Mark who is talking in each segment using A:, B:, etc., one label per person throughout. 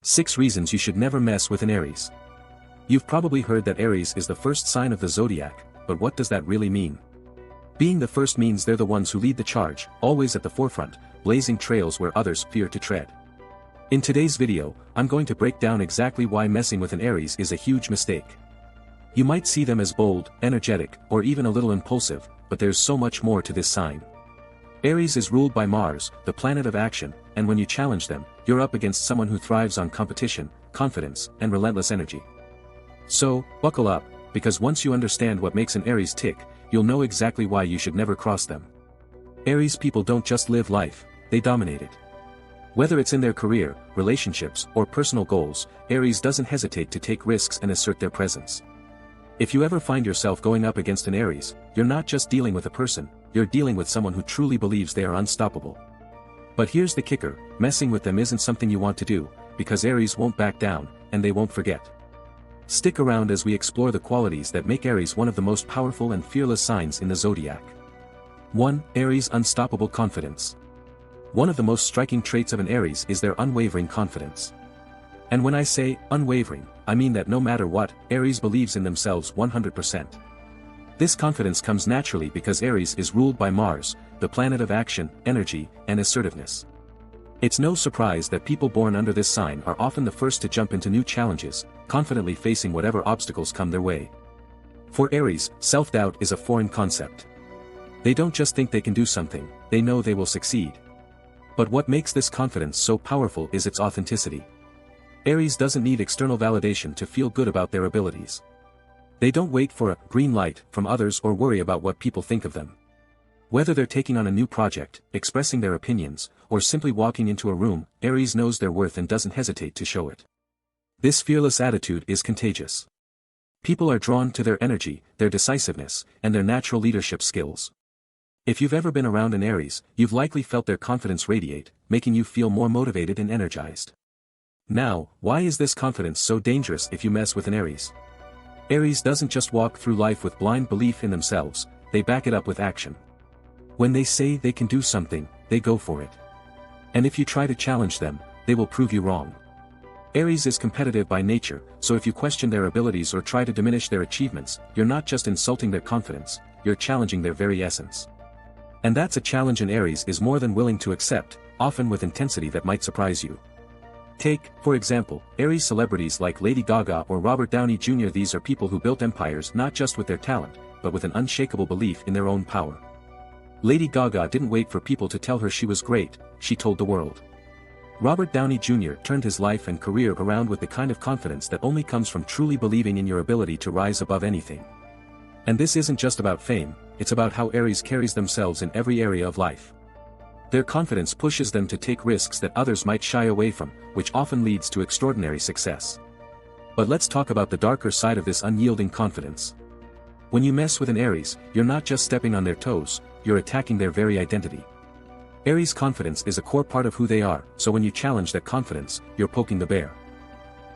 A: 6 reasons you should never mess with an Aries. You've probably heard that Aries is the first sign of the zodiac, but what does that really mean? Being the first means they're the ones who lead the charge, always at the forefront, blazing trails where others fear to tread. In today's video, I'm going to break down exactly why messing with an Aries is a huge mistake. You might see them as bold, energetic, or even a little impulsive, but there's so much more to this sign. Aries is ruled by Mars, the planet of action, and when you challenge them, you're up against someone who thrives on competition, confidence, and relentless energy. So, buckle up, because once you understand what makes an Aries tick, you'll know exactly why you should never cross them. Aries people don't just live life, they dominate it. Whether it's in their career, relationships, or personal goals, Aries doesn't hesitate to take risks and assert their presence. If you ever find yourself going up against an Aries, you're not just dealing with a person, you're dealing with someone who truly believes they are unstoppable. But here's the kicker, messing with them isn't something you want to do, because Aries won't back down, and they won't forget. Stick around as we explore the qualities that make Aries one of the most powerful and fearless signs in the zodiac. 1. Aries' unstoppable confidence. One of the most striking traits of an Aries is their unwavering confidence. And when I say unwavering, I mean that no matter what, Aries believes in themselves 100%. This confidence comes naturally because Aries is ruled by Mars, the planet of action, energy, and assertiveness. It's no surprise that people born under this sign are often the first to jump into new challenges, confidently facing whatever obstacles come their way. For Aries, self-doubt is a foreign concept. They don't just think they can do something, they know they will succeed. But what makes this confidence so powerful is its authenticity. Aries doesn't need external validation to feel good about their abilities. They don't wait for a green light from others or worry about what people think of them. Whether they're taking on a new project, expressing their opinions, or simply walking into a room, Aries knows their worth and doesn't hesitate to show it. This fearless attitude is contagious. People are drawn to their energy, their decisiveness, and their natural leadership skills. If you've ever been around an Aries, you've likely felt their confidence radiate, making you feel more motivated and energized. Now, why is this confidence so dangerous if you mess with an Aries? Aries doesn't just walk through life with blind belief in themselves, they back it up with action. When they say they can do something, they go for it. And if you try to challenge them, they will prove you wrong. Aries is competitive by nature, so if you question their abilities or try to diminish their achievements, you're not just insulting their confidence, you're challenging their very essence. And that's a challenge an Aries is more than willing to accept, often with intensity that might surprise you. Take, for example, Aries celebrities like Lady Gaga or Robert Downey Jr. These are people who built empires not just with their talent, but with an unshakable belief in their own power. Lady Gaga didn't wait for people to tell her she was great, she told the world. Robert Downey Jr. turned his life and career around with the kind of confidence that only comes from truly believing in your ability to rise above anything. And this isn't just about fame, it's about how Aries carries themselves in every area of life. Their confidence pushes them to take risks that others might shy away from, which often leads to extraordinary success. But let's talk about the darker side of this unyielding confidence. When you mess with an Aries, you're not just stepping on their toes, you're attacking their very identity. Aries' confidence is a core part of who they are, so when you challenge that confidence, you're poking the bear.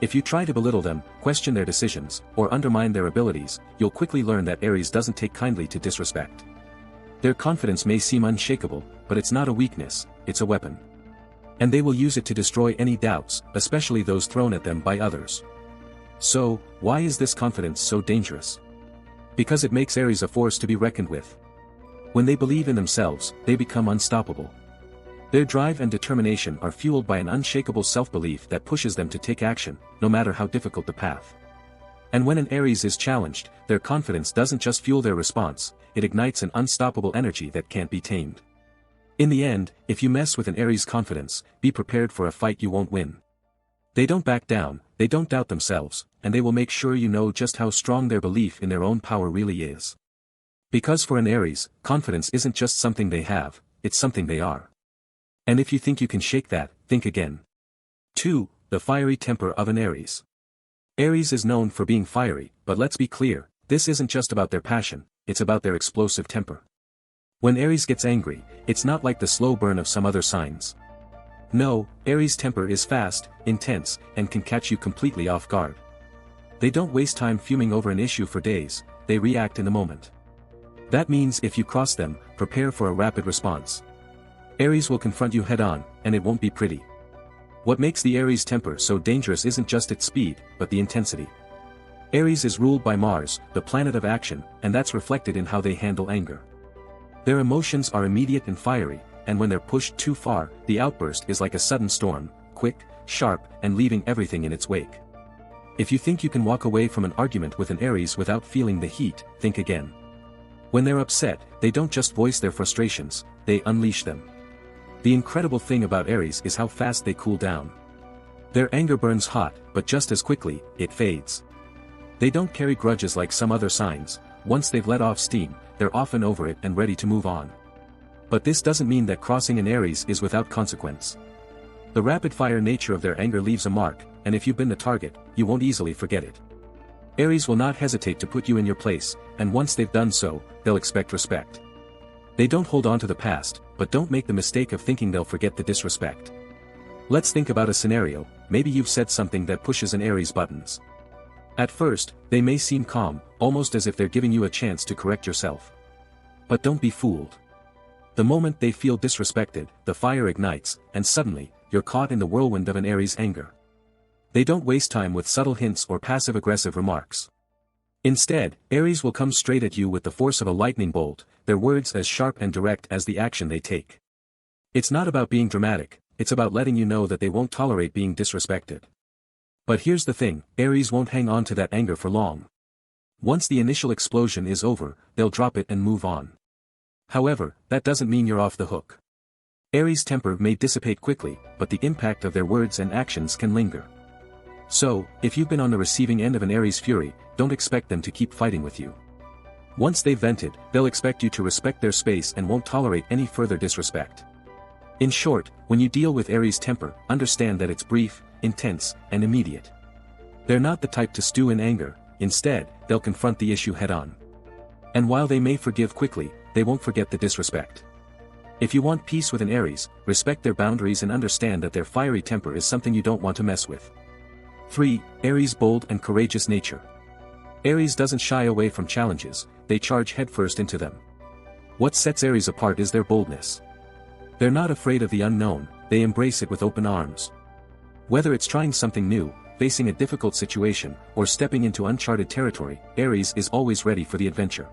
A: If you try to belittle them, question their decisions, or undermine their abilities, you'll quickly learn that Aries doesn't take kindly to disrespect. Their confidence may seem unshakable, but it's not a weakness, it's a weapon. And they will use it to destroy any doubts, especially those thrown at them by others. So, why is this confidence so dangerous? Because it makes Aries a force to be reckoned with. When they believe in themselves, they become unstoppable. Their drive and determination are fueled by an unshakable self-belief that pushes them to take action, no matter how difficult the path. And when an Aries is challenged, their confidence doesn't just fuel their response, it ignites an unstoppable energy that can't be tamed. In the end, if you mess with an Aries' confidence, be prepared for a fight you won't win. They don't back down, they don't doubt themselves, and they will make sure you know just how strong their belief in their own power really is. Because for an Aries, confidence isn't just something they have, it's something they are. And if you think you can shake that, think again. 2. The fiery temper of an Aries. Aries is known for being fiery, but let's be clear, this isn't just about their passion, it's about their explosive temper. When Aries gets angry, it's not like the slow burn of some other signs. No, Aries' temper is fast, intense, and can catch you completely off guard. They don't waste time fuming over an issue for days, they react in the moment. That means if you cross them, prepare for a rapid response. Aries will confront you head-on, and it won't be pretty. What makes the Aries temper so dangerous isn't just its speed, but the intensity. Aries is ruled by Mars, the planet of action, and that's reflected in how they handle anger. Their emotions are immediate and fiery, and when they're pushed too far, the outburst is like a sudden storm, quick, sharp, and leaving everything in its wake. If you think you can walk away from an argument with an Aries without feeling the heat, think again. When they're upset, they don't just voice their frustrations, they unleash them. The incredible thing about Aries is how fast they cool down. Their anger burns hot, but just as quickly, it fades. They don't carry grudges like some other signs. Once they've let off steam, they're often over it and ready to move on. But this doesn't mean that crossing an Aries is without consequence. The rapid-fire nature of their anger leaves a mark, and if you've been the target, you won't easily forget it. Aries will not hesitate to put you in your place, and once they've done so, they'll expect respect. They don't hold on to the past, but don't make the mistake of thinking they'll forget the disrespect. Let's think about a scenario. Maybe you've said something that pushes an Aries' buttons. At first, they may seem calm, almost as if they're giving you a chance to correct yourself. But don't be fooled. The moment they feel disrespected, the fire ignites, and suddenly, you're caught in the whirlwind of an Aries' anger. They don't waste time with subtle hints or passive-aggressive remarks. Instead, Aries will come straight at you with the force of a lightning bolt, their words as sharp and direct as the action they take. It's not about being dramatic, it's about letting you know that they won't tolerate being disrespected. But here's the thing, Aries won't hang on to that anger for long. Once the initial explosion is over, they'll drop it and move on. However, that doesn't mean you're off the hook. Aries' temper may dissipate quickly, but the impact of their words and actions can linger. So, if you've been on the receiving end of an Aries fury, don't expect them to keep fighting with you. Once they've vented, they'll expect you to respect their space and won't tolerate any further disrespect. In short, when you deal with Aries' temper, understand that it's brief, intense, and immediate. They're not the type to stew in anger, instead, they'll confront the issue head-on. And while they may forgive quickly, they won't forget the disrespect. If you want peace with an Aries, respect their boundaries and understand that their fiery temper is something you don't want to mess with. 3. Aries' bold and courageous nature. Aries doesn't shy away from challenges, they charge headfirst into them. What sets Aries apart is their boldness. They're not afraid of the unknown, they embrace it with open arms. Whether it's trying something new, facing a difficult situation, or stepping into uncharted territory, Aries is always ready for the adventure.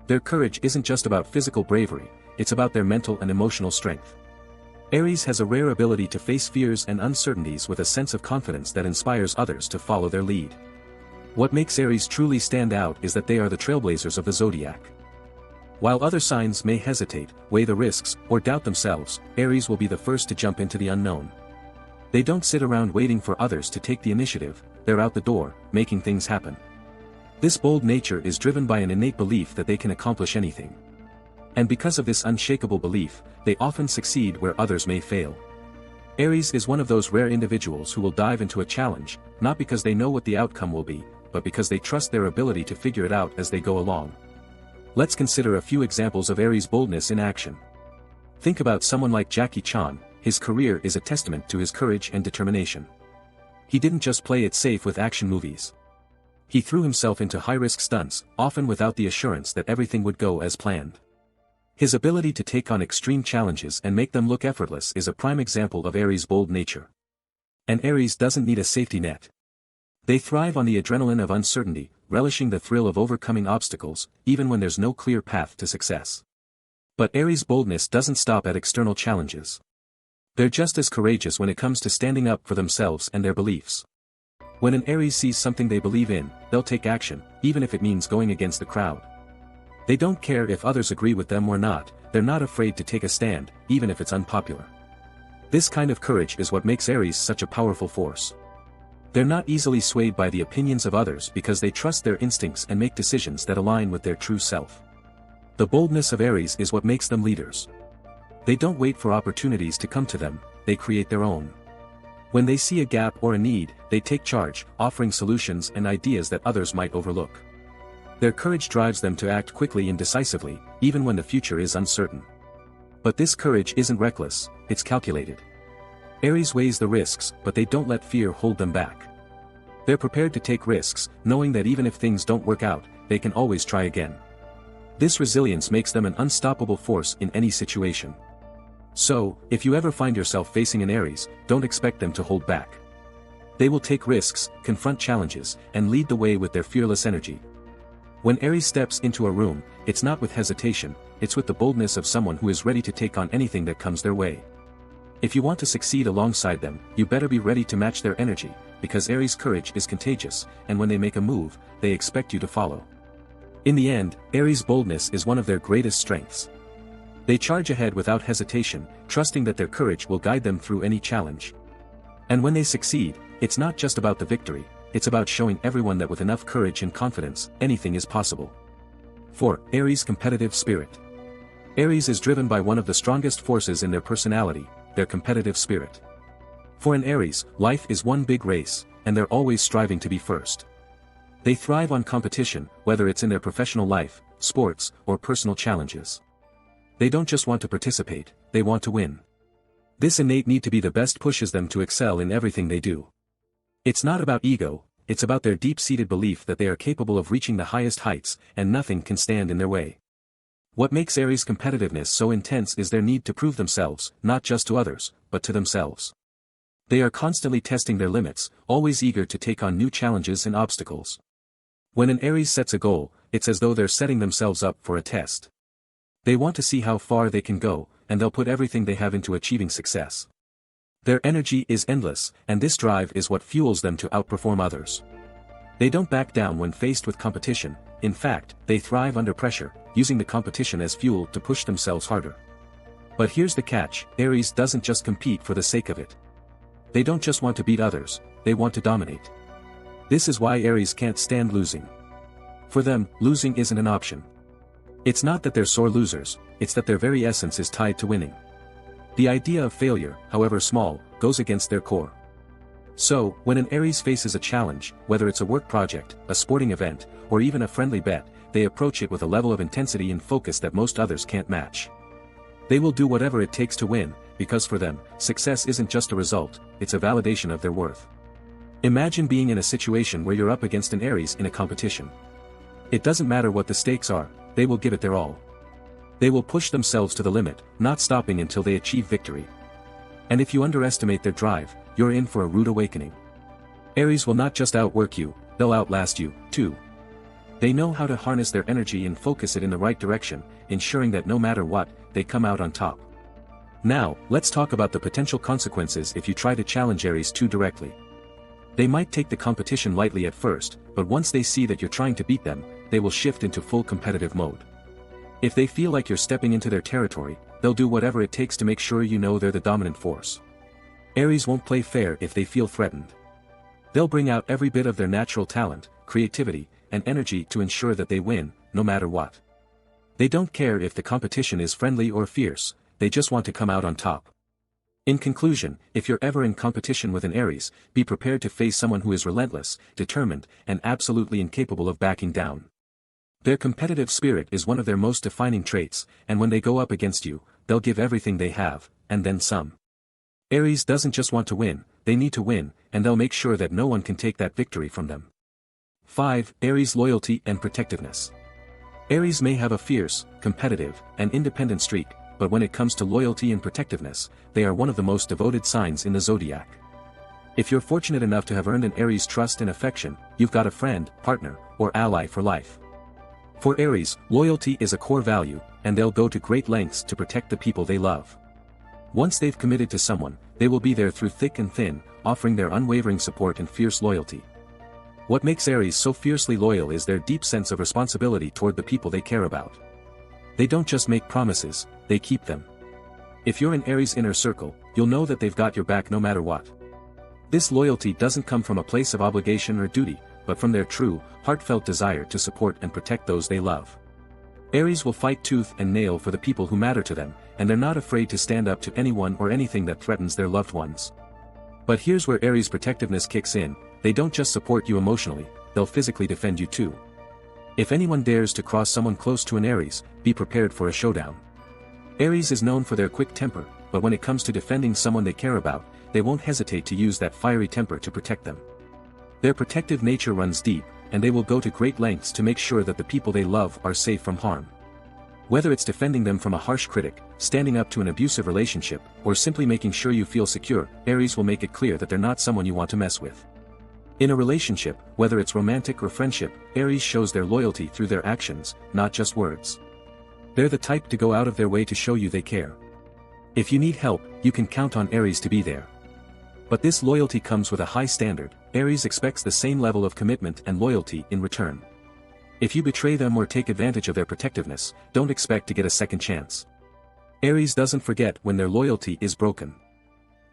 A: Their courage isn't just about physical bravery, it's about their mental and emotional strength. Aries has a rare ability to face fears and uncertainties with a sense of confidence that inspires others to follow their lead. What makes Aries truly stand out is that they are the trailblazers of the Zodiac. While other signs may hesitate, weigh the risks, or doubt themselves, Aries will be the first to jump into the unknown. They don't sit around waiting for others to take the initiative, they're out the door, making things happen. This bold nature is driven by an innate belief that they can accomplish anything. And because of this unshakable belief, they often succeed where others may fail. Aries is one of those rare individuals who will dive into a challenge, not because they know what the outcome will be, but because they trust their ability to figure it out as they go along. Let's consider a few examples of Aries' boldness in action. Think about someone like Jackie Chan. His career is a testament to his courage and determination. He didn't just play it safe with action movies. He threw himself into high-risk stunts, often without the assurance that everything would go as planned. His ability to take on extreme challenges and make them look effortless is a prime example of Aries' bold nature. And Aries doesn't need a safety net. They thrive on the adrenaline of uncertainty, relishing the thrill of overcoming obstacles, even when there's no clear path to success. But Aries' boldness doesn't stop at external challenges. They're just as courageous when it comes to standing up for themselves and their beliefs. When an Aries sees something they believe in, they'll take action, even if it means going against the crowd. They don't care if others agree with them or not, they're not afraid to take a stand, even if it's unpopular. This kind of courage is what makes Aries such a powerful force. They're not easily swayed by the opinions of others because they trust their instincts and make decisions that align with their true self. The boldness of Aries is what makes them leaders. They don't wait for opportunities to come to them, they create their own. When they see a gap or a need, they take charge, offering solutions and ideas that others might overlook. Their courage drives them to act quickly and decisively, even when the future is uncertain. But this courage isn't reckless, it's calculated. Aries weighs the risks, but they don't let fear hold them back. They're prepared to take risks, knowing that even if things don't work out, they can always try again. This resilience makes them an unstoppable force in any situation. So, if you ever find yourself facing an Aries, don't expect them to hold back. They will take risks, confront challenges, and lead the way with their fearless energy. When Aries steps into a room, it's not with hesitation, it's with the boldness of someone who is ready to take on anything that comes their way. If you want to succeed alongside them, you better be ready to match their energy, because Aries' courage is contagious, and when they make a move, they expect you to follow. In the end, Aries' boldness is one of their greatest strengths. They charge ahead without hesitation, trusting that their courage will guide them through any challenge. And when they succeed, it's not just about the victory, it's about showing everyone that with enough courage and confidence, anything is possible. 4. Aries' competitive spirit. Aries is driven by one of the strongest forces in their personality, their competitive spirit. For an Aries, life is one big race, and they're always striving to be first. They thrive on competition, whether it's in their professional life, sports, or personal challenges. They don't just want to participate, they want to win. This innate need to be the best pushes them to excel in everything they do. It's not about ego, it's about their deep-seated belief that they are capable of reaching the highest heights, and nothing can stand in their way. What makes Aries' competitiveness so intense is their need to prove themselves, not just to others, but to themselves. They are constantly testing their limits, always eager to take on new challenges and obstacles. When an Aries sets a goal, it's as though they're setting themselves up for a test. They want to see how far they can go, and they'll put everything they have into achieving success. Their energy is endless, and this drive is what fuels them to outperform others. They don't back down when faced with competition, in fact, they thrive under pressure, using the competition as fuel to push themselves harder. But here's the catch, Aries doesn't just compete for the sake of it. They don't just want to beat others, they want to dominate. This is why Aries can't stand losing. For them, losing isn't an option. It's not that they're sore losers, it's that their very essence is tied to winning. The idea of failure, however small, goes against their core. So, when an Aries faces a challenge, whether it's a work project, a sporting event, or even a friendly bet, they approach it with a level of intensity and focus that most others can't match. They will do whatever it takes to win, because for them, success isn't just a result, it's a validation of their worth. Imagine being in a situation where you're up against an Aries in a competition. It doesn't matter what the stakes are, they will give it their all. They will push themselves to the limit, not stopping until they achieve victory. And if you underestimate their drive, you're in for a rude awakening. Aries will not just outwork you, they'll outlast you, too. They know how to harness their energy and focus it in the right direction, ensuring that no matter what, they come out on top. Now, let's talk about the potential consequences if you try to challenge Aries too directly. They might take the competition lightly at first, but once they see that you're trying to beat them, they will shift into full competitive mode. If they feel like you're stepping into their territory, they'll do whatever it takes to make sure you know they're the dominant force. Aries won't play fair if they feel threatened. They'll bring out every bit of their natural talent, creativity, and energy to ensure that they win, no matter what. They don't care if the competition is friendly or fierce, they just want to come out on top. In conclusion, if you're ever in competition with an Aries, be prepared to face someone who is relentless, determined, and absolutely incapable of backing down. Their competitive spirit is one of their most defining traits, and when they go up against you, they'll give everything they have, and then some. Aries doesn't just want to win, they need to win, and they'll make sure that no one can take that victory from them. 5. Aries' loyalty and protectiveness. Aries may have a fierce, competitive, and independent streak, but when it comes to loyalty and protectiveness, they are one of the most devoted signs in the zodiac. If you're fortunate enough to have earned an Aries' trust and affection, you've got a friend, partner, or ally for life. For Aries, loyalty is a core value, and they'll go to great lengths to protect the people they love. Once they've committed to someone, they will be there through thick and thin, offering their unwavering support and fierce loyalty. What makes Aries so fiercely loyal is their deep sense of responsibility toward the people they care about. They don't just make promises, they keep them. If you're in Aries' inner circle, you'll know that they've got your back no matter what. This loyalty doesn't come from a place of obligation or duty, but from their true, heartfelt desire to support and protect those they love. Aries will fight tooth and nail for the people who matter to them, and they're not afraid to stand up to anyone or anything that threatens their loved ones. But here's where Aries' protectiveness kicks in, they don't just support you emotionally, they'll physically defend you too. If anyone dares to cross someone close to an Aries, be prepared for a showdown. Aries is known for their quick temper, but when it comes to defending someone they care about, they won't hesitate to use that fiery temper to protect them. Their protective nature runs deep, and they will go to great lengths to make sure that the people they love are safe from harm. Whether it's defending them from a harsh critic, standing up to an abusive relationship, or simply making sure you feel secure, Aries will make it clear that they're not someone you want to mess with. In a relationship, whether it's romantic or friendship, Aries shows their loyalty through their actions, not just words. They're the type to go out of their way to show you they care. If you need help, you can count on Aries to be there. But this loyalty comes with a high standard. Aries expects the same level of commitment and loyalty in return. If you betray them or take advantage of their protectiveness, don't expect to get a second chance. Aries doesn't forget when their loyalty is broken.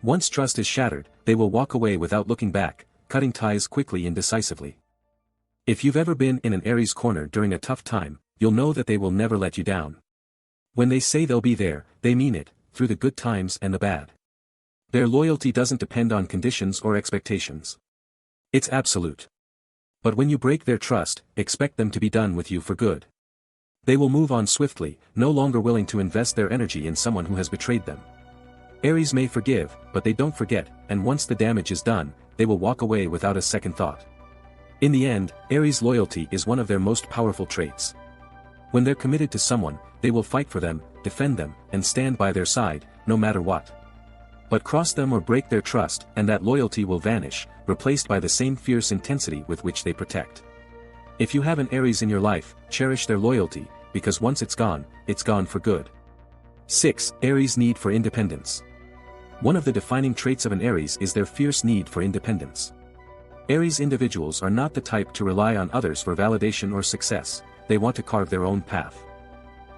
A: Once trust is shattered, they will walk away without looking back, cutting ties quickly and decisively. If you've ever been in an Aries corner during a tough time, you'll know that they will never let you down. When they say they'll be there, they mean it, through the good times and the bad. Their loyalty doesn't depend on conditions or expectations. It's absolute. But when you break their trust, expect them to be done with you for good. They will move on swiftly, no longer willing to invest their energy in someone who has betrayed them. Aries may forgive, but they don't forget, and once the damage is done, they will walk away without a second thought. In the end, Aries' loyalty is one of their most powerful traits. When they're committed to someone, they will fight for them, defend them, and stand by their side, no matter what. But cross them or break their trust, and that loyalty will vanish, replaced by the same fierce intensity with which they protect. If you have an Aries in your life, cherish their loyalty, because once it's gone for good. 6. Aries' need for independence. One of the defining traits of an Aries is their fierce need for independence. Aries individuals are not the type to rely on others for validation or success. They want to carve their own path.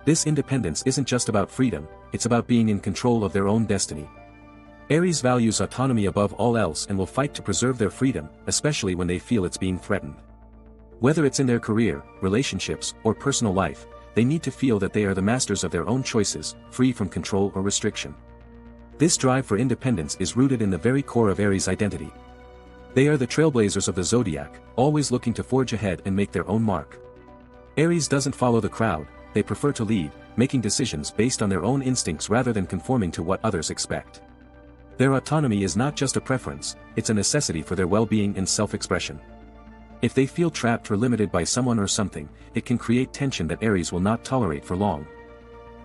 A: This independence isn't just about freedom, it's about being in control of their own destiny. Aries values autonomy above all else and will fight to preserve their freedom, especially when they feel it's being threatened. Whether it's in their career, relationships, or personal life, they need to feel that they are the masters of their own choices, free from control or restriction. This drive for independence is rooted in the very core of Aries' identity. They are the trailblazers of the Zodiac, always looking to forge ahead and make their own mark. Aries doesn't follow the crowd, they prefer to lead, making decisions based on their own instincts rather than conforming to what others expect. Their autonomy is not just a preference, it's a necessity for their well-being and self-expression. If they feel trapped or limited by someone or something, it can create tension that Aries will not tolerate for long.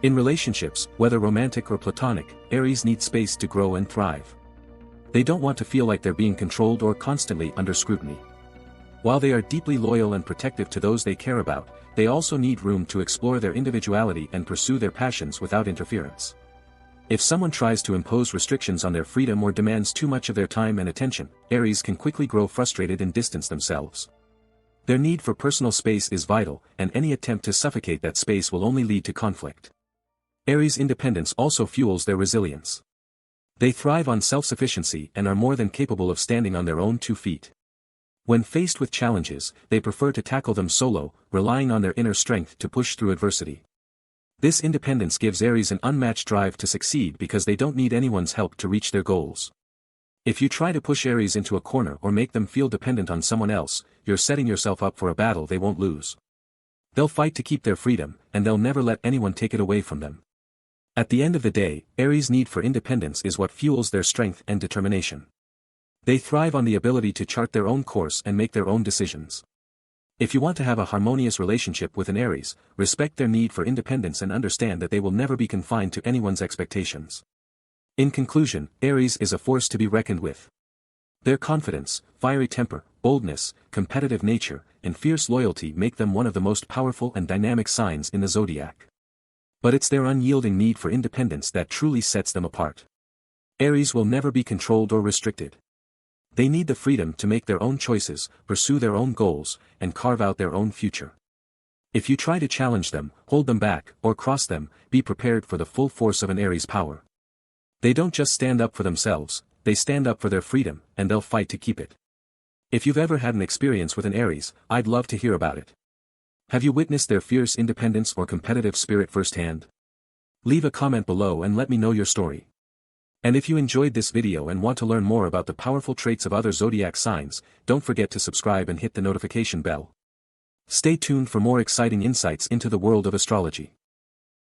A: In relationships, whether romantic or platonic, Aries need space to grow and thrive. They don't want to feel like they're being controlled or constantly under scrutiny. While they are deeply loyal and protective to those they care about, they also need room to explore their individuality and pursue their passions without interference. If someone tries to impose restrictions on their freedom or demands too much of their time and attention, Aries can quickly grow frustrated and distance themselves. Their need for personal space is vital, and any attempt to suffocate that space will only lead to conflict. Aries' independence also fuels their resilience. They thrive on self-sufficiency and are more than capable of standing on their own 2 feet. When faced with challenges, they prefer to tackle them solo, relying on their inner strength to push through adversity. This independence gives Aries an unmatched drive to succeed because they don't need anyone's help to reach their goals. If you try to push Aries into a corner or make them feel dependent on someone else, you're setting yourself up for a battle they won't lose. They'll fight to keep their freedom, and they'll never let anyone take it away from them. At the end of the day, Aries' need for independence is what fuels their strength and determination. They thrive on the ability to chart their own course and make their own decisions. If you want to have a harmonious relationship with an Aries, respect their need for independence and understand that they will never be confined to anyone's expectations. In conclusion, Aries is a force to be reckoned with. Their confidence, fiery temper, boldness, competitive nature, and fierce loyalty make them one of the most powerful and dynamic signs in the Zodiac. But it's their unyielding need for independence that truly sets them apart. Aries will never be controlled or restricted. They need the freedom to make their own choices, pursue their own goals, and carve out their own future. If you try to challenge them, hold them back, or cross them, be prepared for the full force of an Aries power. They don't just stand up for themselves, they stand up for their freedom, and they'll fight to keep it. If you've ever had an experience with an Aries, I'd love to hear about it. Have you witnessed their fierce independence or competitive spirit firsthand? Leave a comment below and let me know your story. And if you enjoyed this video and want to learn more about the powerful traits of other zodiac signs, don't forget to subscribe and hit the notification bell. Stay tuned for more exciting insights into the world of astrology.